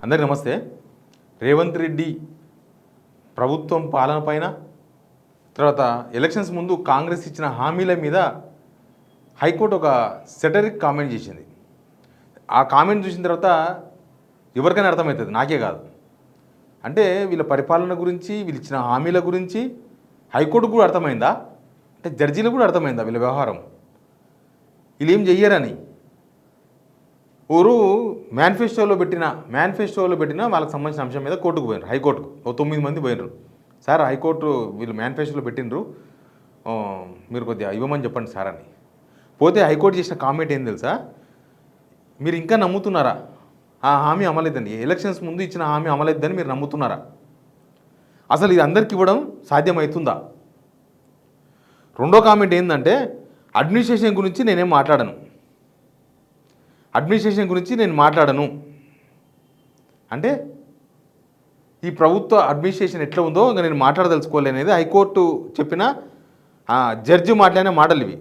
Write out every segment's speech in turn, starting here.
అందరికీ నమస్తే. రేవంత్ రెడ్డి ప్రభుత్వం పాలన పైన తర్వాత ఎలక్షన్స్ ముందు కాంగ్రెస్ ఇచ్చిన హామీల మీద హైకోర్టు ఒక సెటరిక్ కామెంట్ చేసింది. ఆ కామెంట్ చూసిన తర్వాత ఎవరికైనా అర్థమవుతుంది, నాకే కాదు. అంటే వీళ్ళ పరిపాలన గురించి, వీళ్ళు ఇచ్చిన హామీల గురించి హైకోర్టుకు కూడా అర్థమైందా, అంటే జడ్జీలకు కూడా అర్థమైందా వీళ్ళ వ్యవహారం, వీళ్ళు ఏం చెయ్యరని. ఊరు మేనిఫెస్టోలో పెట్టిన వాళ్ళకి సంబంధించిన అంశం మీద కోర్టుకు పోయినారు, హైకోర్టుకు. 9 మంది పోయినారు. సార్ హైకోర్టు వీళ్ళు మేనిఫెస్టోలో పెట్టినరు, మీరు కొద్దిగా ఇవ్వమని చెప్పండి సార్ అని. పోతే హైకోర్టు చేసిన కామెంట్ ఏం తెలుసా, మీరు ఇంకా నమ్ముతున్నారా ఆ హామీ అమలైద్దని, ఎలక్షన్స్ ముందు ఇచ్చిన హామీ అమలైద్దని మీరు నమ్ముతున్నారా? అసలు ఇది అందరికి ఇవ్వడం సాధ్యమవుతుందా? రెండో కామెంట్ ఏంటంటే, అడ్మినిస్ట్రేషన్ గురించి నేను మాట్లాడను అంటే ఈ ప్రభుత్వ అడ్మినిస్ట్రేషన్ ఎట్లా ఉందో ఇంకా నేను మాట్లాడదలుచుకోలే అనేది హైకోర్టు చెప్పిన జడ్జి మాట్లాడిన మాటలు ఇవి.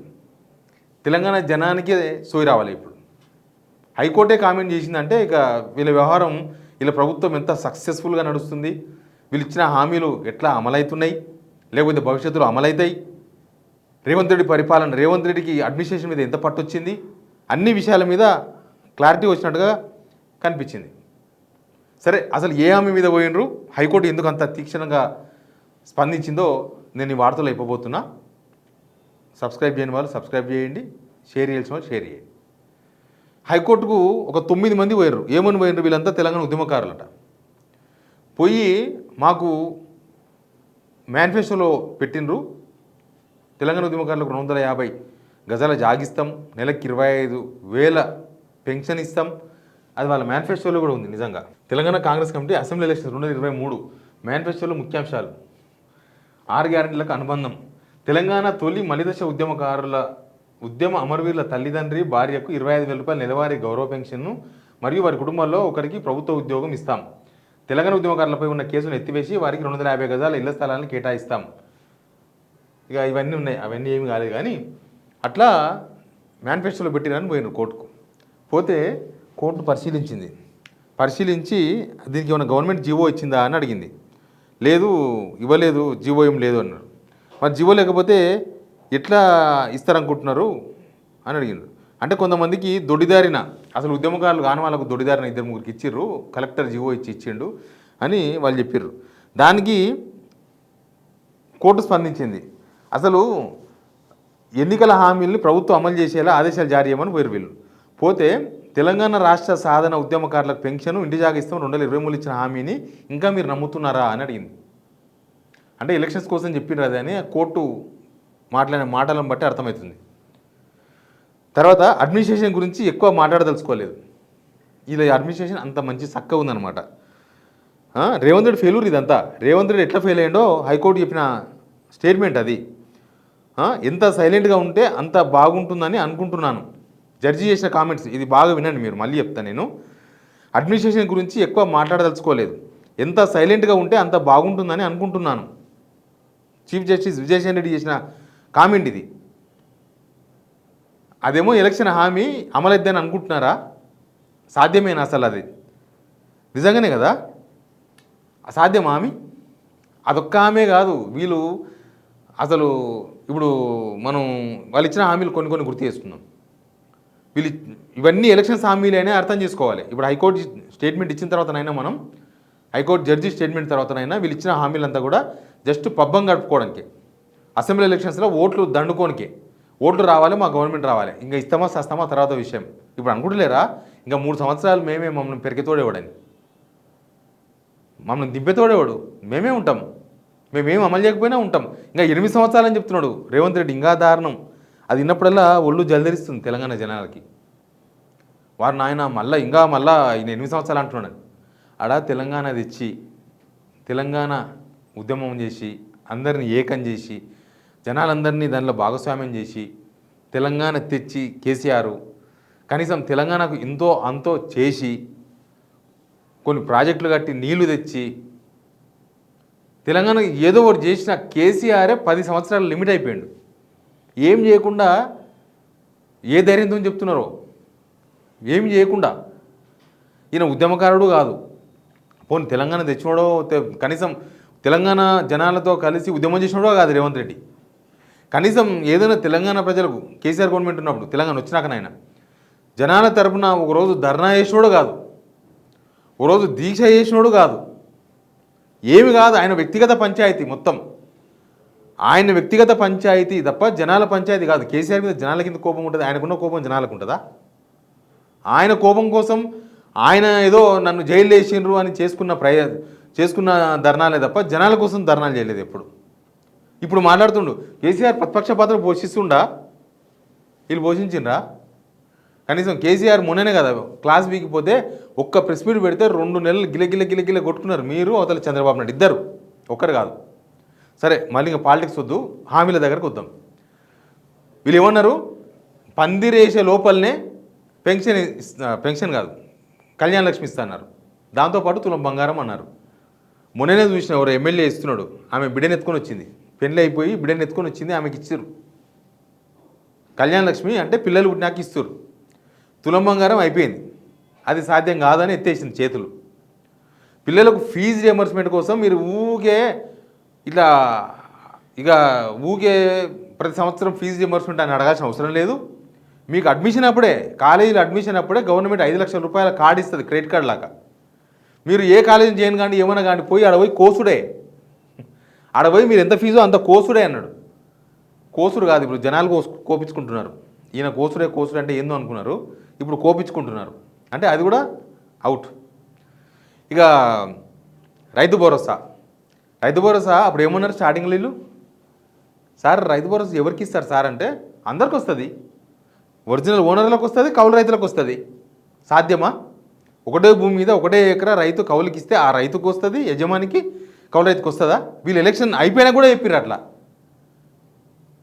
తెలంగాణ జనానికే సోయి రావాలి. ఇప్పుడు హైకోర్టే కామెంట్ చేసిందంటే ఇక వీళ్ళ వ్యవహారం, వీళ్ళ ప్రభుత్వం ఎంత సక్సెస్ఫుల్గా నడుస్తుంది, వీళ్ళు ఇచ్చిన హామీలు ఎట్లా అమలవుతున్నాయి, లేకపోతే భవిష్యత్తులో అమలవుతాయి, రేవంత్ రెడ్డి పరిపాలన, రేవంత్ రెడ్డికి అడ్మినిస్ట్రేషన్ మీద ఎంత పట్టొచ్చింది, అన్ని విషయాల మీద క్లారిటీ వచ్చినట్టుగా కనిపించింది. సరే, అసలు ఏ హామీ మీద పోయినరు, హైకోర్టు ఎందుకు అంత తీక్షణంగా స్పందించిందో నేను ఈ వార్తలో అయిపోబోతున్నా. సబ్స్క్రైబ్ చేయని వాళ్ళు సబ్స్క్రైబ్ చేయండి, షేర్ చేయాల్సిన వాళ్ళు షేర్ చేయండి. హైకోర్టుకు ఒక 9 మంది పోయినరు. ఏమని పోయినరు? వీళ్ళంతా తెలంగాణ ఉద్యమకారులట. పోయి మాకు మేనిఫెస్టోలో పెట్టినరు, తెలంగాణ ఉద్యమకారులకు 250 గజాల జాగిస్తాం, నెలకి 25,000 పెన్షన్ ఇస్తాం. అది వాళ్ళ మేనిఫెస్టోలో కూడా ఉంది. నిజంగా Telangana Congress committee assembly elections 2023 మేనిఫెస్టోలో ముఖ్యాంశాలు: 6 గ్యారెంటీలకు అనుబంధం, తెలంగాణ తొలి మలిదశ ఉద్యమ అమరవీరుల తల్లిదండ్రి భార్యకు 25,000 రూపాయల నెలవారీ గౌరవ పెన్షన్ను మరియు వారి కుటుంబాల్లో ఒకరికి ప్రభుత్వ ఉద్యోగం ఇస్తాం. తెలంగాణ ఉద్యమకారులపై ఉన్న కేసును ఎత్తివేసి వారికి 250 గజాల ఇళ్ల స్థలాలను కేటాయిస్తాం. ఇక ఇవన్నీ ఉన్నాయి, అవన్నీ ఏమి కాలేదు. కానీ అట్లా మేనిఫెస్టోలో పెట్టిరని పోయినారు కోర్టుకు. పోతే కోర్టు పరిశీలించి దీనికి ఏమైనా గవర్నమెంట్ జీవో ఇచ్చిందా అని అడిగింది. లేదు, ఇవ్వలేదు, జీవో ఏం లేదు అన్నారు. మరి జీవో లేకపోతే ఎట్లా ఇస్తారనుకుంటున్నారు అని అడిగిండ్రు. అంటే కొంతమందికి దొడిదారిన, అసలు ఉద్యమకారులు కాని వాళ్ళకు దొడిదారిన 2-3 ఇచ్చిర్రు, కలెక్టర్ జీవో ఇచ్చిండు అని వాళ్ళు చెప్పిర్రు. దానికి కోర్టు స్పందించింది. అసలు ఎన్నికల హామీల్ని ప్రభుత్వం అమలు చేసేలా ఆదేశాలు జారీ చేయమని పోయారు వీళ్ళు. పోతే తెలంగాణ రాష్ట్ర సాధన ఉద్యమకారులకు పెన్షన్, ఇంటి జాగా ఇస్తాం 2023 ఇచ్చిన హామీని ఇంకా మీరు నమ్ముతున్నారా అని అడిగింది. అంటే ఎలక్షన్స్ కోసం చెప్పిర్రు అదే అని కోర్టు మాట్లాడిన మాటలను బట్టి అర్థమవుతుంది. తర్వాత అడ్మినిస్ట్రేషన్ గురించి ఎక్కువ మాట్లాడదలుచుకోలేదు. ఇలా అడ్మినిస్ట్రేషన్ అంత మంచి చక్కగా ఉందన్నమాట. రేవంత్ రెడ్డి ఫెయిల్యూర్ ఇదంతా. రేవంత్ రెడ్డి ఎట్లా ఫెయిల్ అయ్యిండో హైకోర్టు చెప్పిన స్టేట్మెంట్ అది. ఎంత సైలెంట్గా ఉంటే అంత బాగుంటుందని అనుకుంటున్నాను. జడ్జి చేసిన కామెంట్స్ ఇది బాగా వినండి, మీరు మళ్ళీ చెప్తాను నేను. అడ్మినిస్ట్రేషన్ గురించి ఎక్కువ మాట్లాడదలుచుకోలేదు, ఎంత సైలెంట్గా ఉంటే అంత బాగుంటుందని అనుకుంటున్నాను. చీఫ్ జస్టిస్ విజయసేన్ రెడ్డి చేసిన కామెంట్ ఇది. అదేమో ఎలక్షన్ హామీ అమలైద్దని అనుకుంటున్నారా? సాధ్యమేనా అసలు? అది నిజంగానే కదా, అసాధ్యం హామీ. అదొక్క హామీ కాదు, వీళ్ళు అసలు ఇప్పుడు మనం వాళ్ళు ఇచ్చిన హామీలు కొన్ని గుర్తు చేసుకుందాం. వీళ్ళు ఇవన్నీ ఎలక్షన్స్ హామీలేనే అర్థం చేసుకోవాలి. ఇప్పుడు హైకోర్టు స్టేట్మెంట్ ఇచ్చిన తర్వాతనైనా, మనం హైకోర్టు జడ్జి స్టేట్మెంట్ తర్వాతనైనా వీళ్ళు ఇచ్చిన హామీలంతా కూడా జస్ట్ పబ్బం గడుపుకోవడానికి, అసెంబ్లీ ఎలక్షన్స్లో ఓట్లు దండుకోనికే. ఓట్లు రావాలి, మా గవర్నమెంట్ రావాలి, ఇంకా ఇస్తామా సస్తామా తర్వాత విషయం. ఇప్పుడు అనుకుంటలేరా ఇంకా 3 సంవత్సరాలు మేమే మమ్మల్ని పెరిగేతోడేవాడని, మమ్మల్ని దింపేతోడేవాడు మేమే ఉంటాం, మేమేం అమలు చేయకపోయినా ఉంటాం. ఇంకా 8 సంవత్సరాలని చెప్తున్నాడు రేవంత్ రెడ్డి. ఇంకా దారుణం. అది విన్నప్పుడల్లా ఒళ్ళు జలధరిస్తుంది తెలంగాణ జనాలకి. వారు నాయన మళ్ళీ ఈయన 8 సంవత్సరాలు అంటున్నాడు. తెలంగాణ తెచ్చి, తెలంగాణ ఉద్యమం చేసి, అందరినీ ఏకం చేసి, జనాలందరినీ దానిలో భాగస్వామ్యం చేసి, తెలంగాణ తెచ్చి కేసీఆర్ కనీసం తెలంగాణకు ఇంతో అంతో చేసి, కొన్ని ప్రాజెక్టులు కట్టి నీళ్లు తెచ్చి, తెలంగాణకు ఏదో ఒకటి చేసిన కేసీఆరే 10 సంవత్సరాలు లిమిట్ అయిపోయాడు. ఏం చేయకుండా ఏ ధైర్యంతో చెప్తున్నారో, ఏం చేయకుండా. ఈయన ఉద్యమకారుడు కాదు, పోనీ తెలంగాణ తెచ్చినోడో కనీసం తెలంగాణ జనాలతో కలిసి ఉద్యమం చేసినోడో కాదు రేవంత్ రెడ్డి. కనీసం ఏదైనా తెలంగాణ ప్రజలకు కేసీఆర్ గవర్నమెంట్ ఉన్నప్పుడు తెలంగాణ వచ్చినాకనైనా జనాల తరపున ఒకరోజు ధర్నా చేసినోడు కాదు, ఒకరోజు దీక్ష చేసినోడు కాదు, ఏమి కాదు. ఆయన వ్యక్తిగత పంచాయతీ మొత్తం, ఆయన వ్యక్తిగత పంచాయతీ తప్ప జనాల పంచాయతీ కాదు. కేసీఆర్ మీద జనాల కింద కోపం ఉంటుంది, ఆయనకున్న కోపం జనాలకు ఉంటుందా? ఆయన కోపం కోసం ఆయన ఏదో నన్ను జైలు వేసిండ్రు అని చేసుకున్న ధర్నాలే తప్ప జనాల కోసం ధర్నాలు చేయలేదు ఎప్పుడు. ఇప్పుడు మాట్లాడుతుండు కేసీఆర్ ప్రతిపక్ష పాత్ర పోషిస్తుండా, వీళ్ళు పోషించిండ్రా? కనీసం కేసీఆర్ మొన్ననే కదా క్లాస్ వీగిపోతే ఒక్క ప్రెస్ మీట్ పెడితే 2 నెలలు గిల కొట్టుకున్నారు మీరు, అవతల చంద్రబాబు నాయుడు, ఇద్దరు, ఒక్కరు కాదు. సరే మళ్ళీ ఇంకా పాలిటిక్స్ వద్దు, హామీల దగ్గరకు వద్దాం. వీళ్ళు ఏమన్నారు, పందిరేసే లోపలనే పెన్షన్ కాదు కళ్యాణ లక్ష్మి ఇస్తా అన్నారు, దాంతోపాటు తులం బంగారం అన్నారు. మొన్ననే చూసిన ఎవరు ఎమ్మెల్యే ఇస్తున్నాడు, ఆమె బిడ్డను ఎత్తుకొని వచ్చింది, పెళ్ళి అయిపోయి బిడ్డను ఎత్తుకొని వచ్చింది, ఆమెకి ఇచ్చారు. కళ్యాణ లక్ష్మి అంటే పిల్లలు పుట్టినాక ఇస్తారు, తులం బంగారం అయిపోయింది, అది సాధ్యం కాదని ఎత్తేసింది చేతులు. పిల్లలకు ఫీజు రియంబర్స్మెంట్ కోసం మీరు ఊకే ప్రతి సంవత్సరం ఫీజు రియంబర్స్మెంట్ అని అడగాల్సిన అవసరం లేదు. మీకు అడ్మిషన్ అప్పుడే, కాలేజీలో అడ్మిషన్ అప్పుడే గవర్నమెంట్ 5 లక్షల రూపాయల కార్డు ఇస్తుంది, క్రెడిట్ కార్డు లాగా. మీరు ఏ కాలేజీ చేయను కానీ ఏమైనా కానీ పోయి ఆడపోయి కోసుడే, ఆడపోయి మీరు ఎంత ఫీజో అంత కోసుడే అన్నాడు. కోసుడు కాదు, ఇప్పుడు జనాలు కోపించుకుంటున్నారు. ఈయన కోసుడే అంటే ఏందో అనుకున్నారు, ఇప్పుడు కోపించుకుంటున్నారు. అంటే అది కూడా అవుట్. ఇక రైతు భరోసా అప్పుడు ఏమన్నారు స్టార్టింగ్లో వీళ్ళు, సార్ రైతు భరోసా ఎవరికి ఇస్తారు సార్ అంటే అందరికి వస్తుంది, ఒరిజినల్ ఓనర్లకు వస్తుంది, కౌలు రైతులకు వస్తుంది. సాధ్యమా? ఒకటే భూమి మీద ఒకటే ఎకరా రైతు కౌలుకి ఇస్తే ఆ రైతుకు వస్తుంది, యజమానికి కౌలు రైతుకు వస్తుందా? వీళ్ళు ఎలక్షన్ అయిపోయినా కూడా చెప్పారు అట్లా.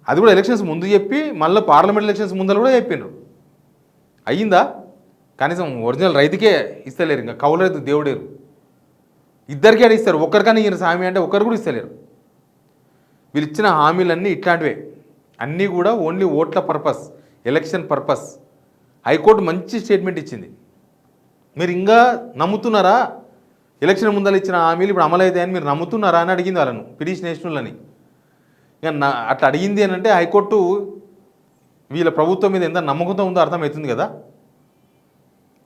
అది కూడా ఎలక్షన్స్ ముందు చెప్పి మళ్ళీ పార్లమెంట్ ఎలక్షన్స్ ముందర కూడా చెప్పిండ్రు. అయ్యిందా? కనీసం ఒరిజినల్ రైతుకే ఇస్తలేరు, ఇంకా కౌలు రైతు దేవుడేరు. ఇద్దరికీ అడిగిస్తారు, ఒక్కరికన్నా ఈయన హామీ అంటే ఒక్కరు కూడా ఇస్తలేరు. వీళ్ళు ఇచ్చిన హామీలన్నీ ఇట్లాంటివే, అన్నీ కూడా ఓన్లీ ఓట్ల పర్పస్, ఎలక్షన్ పర్పస్. హైకోర్టు మంచి స్టేట్మెంట్ ఇచ్చింది. మీరు ఇంకా నమ్ముతున్నారా? ఎలక్షన్ ముందర ఇచ్చిన హామీలు ఇప్పుడు అమలు అవుతాయని మీరు నమ్ముతున్నారా అని అడిగింది వాళ్ళను, పిటిషన్ నేషనల్ని. ఇక అట్లా అడిగింది అని అంటే హైకోర్టు వీళ్ళ ప్రభుత్వం మీద ఎంత నమ్మకంతో ఉందో అర్థమవుతుంది కదా.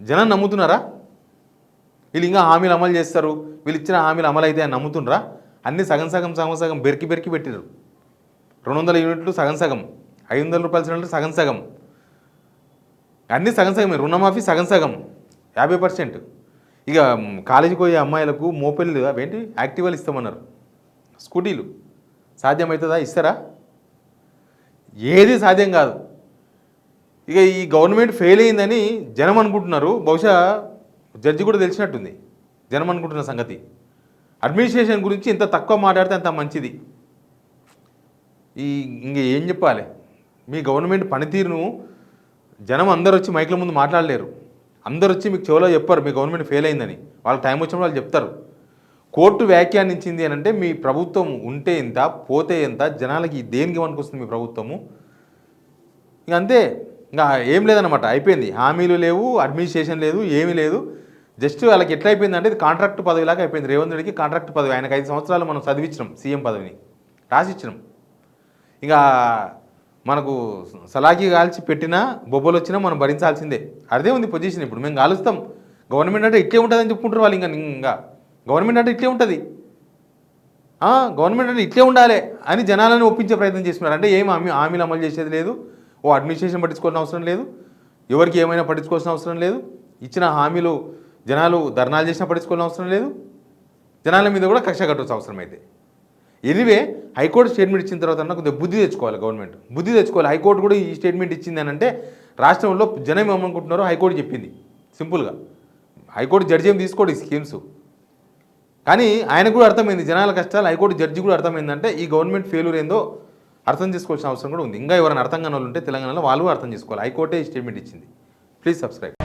జనం నమ్ముతున్నారా? వీళ్ళు ఇంకా హామీలు అమలు చేస్తారు, వీళ్ళు ఇచ్చిన హామీలు అమలు అయితే అని నమ్ముతున్నారా? అన్నీ సగం బెరికి పెట్టారు. 200 యూనిట్లు సగం, 500 రూపాయల సిలిండర్ సగం, అన్నీ సగం. రుణమాఫీ సగం 50%. ఇక కాలేజీకి పోయే అమ్మాయిలకు మోపెళ్ళు అవేంటి యాక్టివాలు ఇస్తామన్నారు, స్కూటీలు. సాధ్యమవుతుందా? ఇస్తారా? ఏది సాధ్యం కాదు. ఇక ఈ గవర్నమెంట్ ఫెయిల్ అయిందని జనం అనుకుంటున్నారు. బహుశా జడ్జి కూడా తెలిసినట్టుంది జనం అనుకుంటున్న సంగతి. అడ్మినిస్ట్రేషన్ గురించి ఎంత తక్కువ మాట్లాడితే అంత మంచిది. ఇంక ఏం చెప్పాలి, మీ గవర్నమెంట్ పనితీరును జనం అందరు వచ్చి మైక్ల ముందు మాట్లాడలేరు. అందరు వచ్చి మీకు చెవులో చెప్పారు మీ గవర్నమెంట్ ఫెయిల్ అయిందని. వాళ్ళకి టైం వచ్చినప్పుడు వాళ్ళు చెప్తారు. కోర్టు వ్యాఖ్యానించింది అని అంటే మీ ప్రభుత్వం ఉంటే ఎంత, పోతే ఎంత, జనాలకి దేనికి వస్తుంది మీ ప్రభుత్వము. ఇక అంతే, ఇంకా ఏం లేదనమాట, అయిపోయింది. హామీలు లేవు, అడ్మినిస్ట్రేషన్ లేదు, ఏమీ లేదు. జస్ట్ వాళ్ళకి ఎట్లా అయిపోయిందంటే ఇది కాంట్రాక్ట్ పదవిలాగా అయిపోయింది. రేవంత్ రెడ్డికి కాంట్రాక్ట్ పదవి. ఆయనకు 5 సంవత్సరాలు మనం చదివించినాం, సీఎం పదవిని రాసిచ్చినాం. ఇక మనకు సలాకి కాల్చి పెట్టినా బొబ్బలు వచ్చినా మనం భరించాల్సిందే. అదే ఉంది పొజిషన్. ఇప్పుడు మేము కాలుస్తాం, గవర్నమెంట్ అంటే ఇట్లే ఉంటుందని చెప్పుకుంటారు వాళ్ళు. ఇంకా గవర్నమెంట్ అంటే ఇట్లే ఉంటుంది, గవర్నమెంట్ అంటే ఇట్లే ఉండాలి అని జనాలను ఒప్పించే ప్రయత్నం చేస్తున్నారు. అంటే ఏం హామీలు అమలు చేసేది లేదు, అడ్మినిస్ట్రేషన్ పట్టించుకోవాల్సిన అవసరం లేదు, ఎవరికి ఏమైనా పట్టించుకోవాల్సిన అవసరం లేదు, ఇచ్చిన హామీలు జనాలు ధర్నాలు చేసినా పట్టించుకోవాల్సిన అవసరం లేదు, జనాల మీద కూడా కక్ష కట్టవచ్చు అవసరం అయితే. ఎనివే హైకోర్టు స్టేట్మెంట్ ఇచ్చిన తర్వాత కొద్దిగా బుద్ధి తెచ్చుకోవాలి, గవర్నమెంట్ బుద్ధి తెచ్చుకోవాలి. హైకోర్టు కూడా ఈ స్టేట్మెంట్ ఇచ్చింది అని అంటే రాష్ట్రంలో జనం ఏమనుకుంటున్నారో హైకోర్టు చెప్పింది సింపుల్గా. హైకోర్టు జడ్జి ఏం తీసుకోడు ఈ స్కీమ్స్, కానీ ఆయనకు కూడా అర్థమైంది జనాల కష్టాలు. హైకోర్టు జడ్జి కూడా అర్థమైందంటే ఈ గవర్నమెంట్ ఫెయిల్యూర్ ఏందో అర్థం చేసుకోవాల్సిన అవసరం కూడా ఉంది. ఇంకా ఎవరైనా అర్థం కాని వాళ్ళు ఉంటే తెలంగాణలో వాళ్ళు అర్థం చేసుకోవాలి. హైకోర్టే ఈ స్టేట్మెంట్ ఇచ్చింది. Please subscribe.